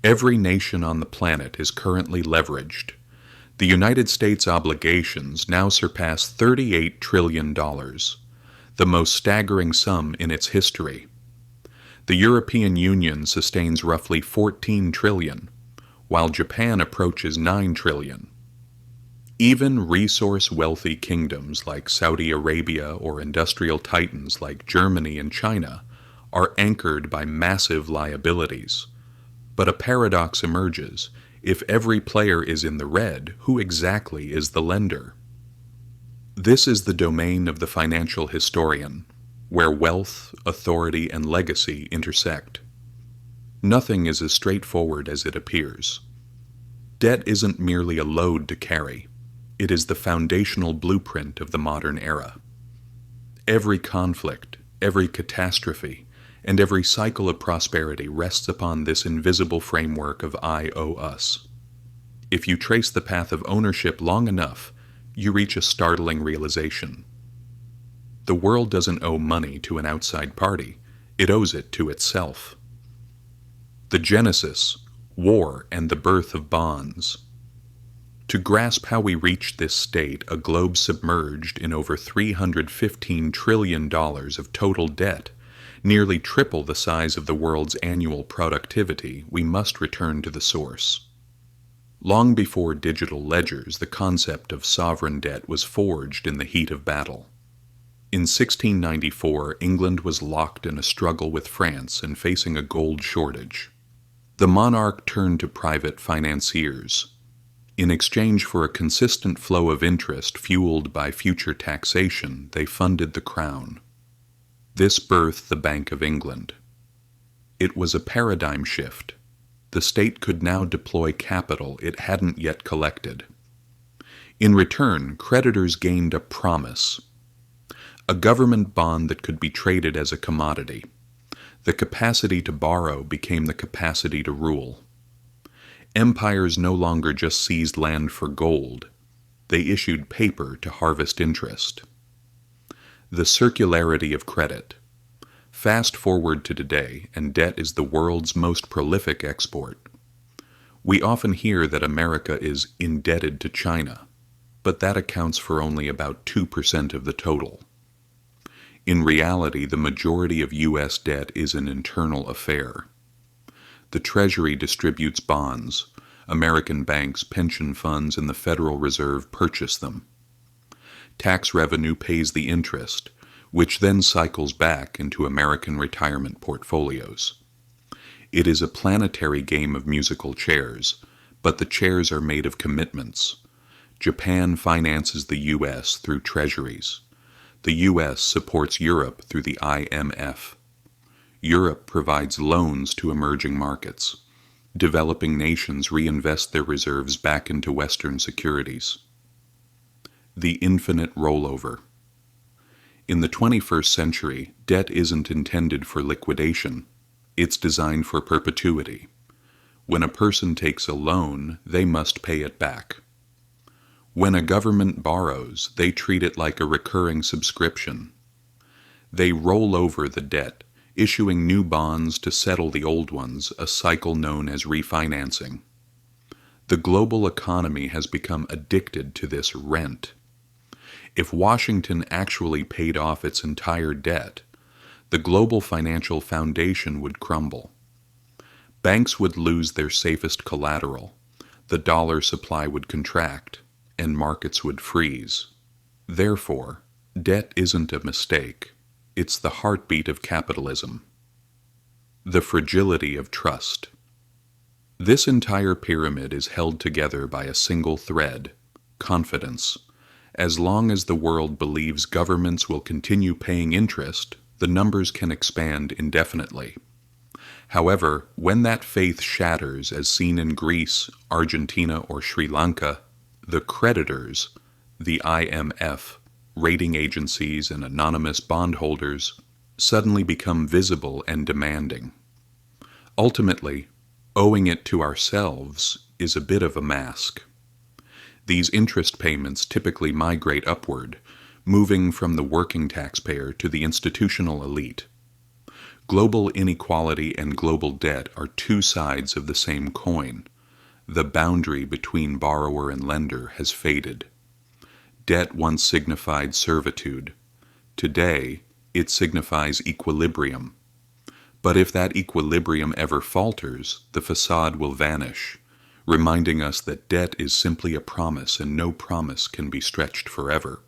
Every nation on the planet is currently leveraged. The United States obligations now surpass $38 trillion, the most staggering sum in its history. The European Union sustains roughly 14 trillion, while Japan approaches 9 trillion. Even resource-wealthy kingdoms like Saudi Arabia or industrial titans like Germany and China are anchored by massive liabilities. But a paradox emerges. If every player is in the red, who exactly is the lender? This is the domain of the financial historian, where wealth, authority, and legacy intersect. Nothing is as straightforward as it appears. Debt isn't merely a load to carry. It is the foundational blueprint of the modern era. Every conflict, every catastrophe, and every cycle of prosperity rests upon this invisible framework of I owe us. If you trace the path of ownership long enough, you reach a startling realization. The world doesn't owe money to an outside party, it owes it to itself. The genesis, war, and the birth of bonds. To grasp how we reached this state, a globe submerged in over $315 trillion of total debt, nearly triple the size of the world's annual productivity, we must return to the source. Long before digital ledgers, the concept of sovereign debt was forged in the heat of battle. In 1694, England was locked in a struggle with France and facing a gold shortage. The monarch turned to private financiers. In exchange for a consistent flow of interest fueled by future taxation, they funded the crown. This birthed the Bank of England. It was a paradigm shift. The state could now deploy capital it hadn't yet collected. In return, creditors gained a promise, a government bond that could be traded as a commodity. The capacity to borrow became the capacity to rule. Empires no longer just seized land for gold. They issued paper to harvest interest. The circularity of credit. Fast forward to today, and debt is the world's most prolific export. We often hear that America is indebted to China, but that accounts for only about 2% of the total. In reality, the majority of U.S. debt is an internal affair. The Treasury distributes bonds. American banks, pension funds, and the Federal Reserve purchase them. Tax revenue pays the interest, which then cycles back into American retirement portfolios. It is a planetary game of musical chairs, but the chairs are made of commitments. Japan finances the U.S. through treasuries. The U.S. supports Europe through the IMF. Europe provides loans to emerging markets. Developing nations reinvest their reserves back into Western securities. The infinite rollover. In the 21st century, debt isn't intended for liquidation. It's designed for perpetuity. When a person takes a loan, they must pay it back. When a government borrows, they treat it like a recurring subscription. They roll over the debt, issuing new bonds to settle the old ones, a cycle known as refinancing. The global economy has become addicted to this rent. If Washington actually paid off its entire debt, the global financial foundation would crumble. Banks would lose their safest collateral, the dollar supply would contract, and markets would freeze. Therefore, debt isn't a mistake. It's the heartbeat of capitalism. The fragility of trust. This entire pyramid is held together by a single thread, confidence. As long as the world believes governments will continue paying interest, the numbers can expand indefinitely. However, when that faith shatters, as seen in Greece, Argentina, or Sri Lanka, the creditors, the IMF, rating agencies, and anonymous bondholders, suddenly become visible and demanding. Ultimately, owing it to ourselves is a bit of a mask. These interest payments typically migrate upward, moving from the working taxpayer to the institutional elite. Global inequality and global debt are two sides of the same coin. The boundary between borrower and lender has faded. Debt once signified servitude. Today, it signifies equilibrium. But if that equilibrium ever falters, the facade will vanish, reminding us that debt is simply a promise and no promise can be stretched forever.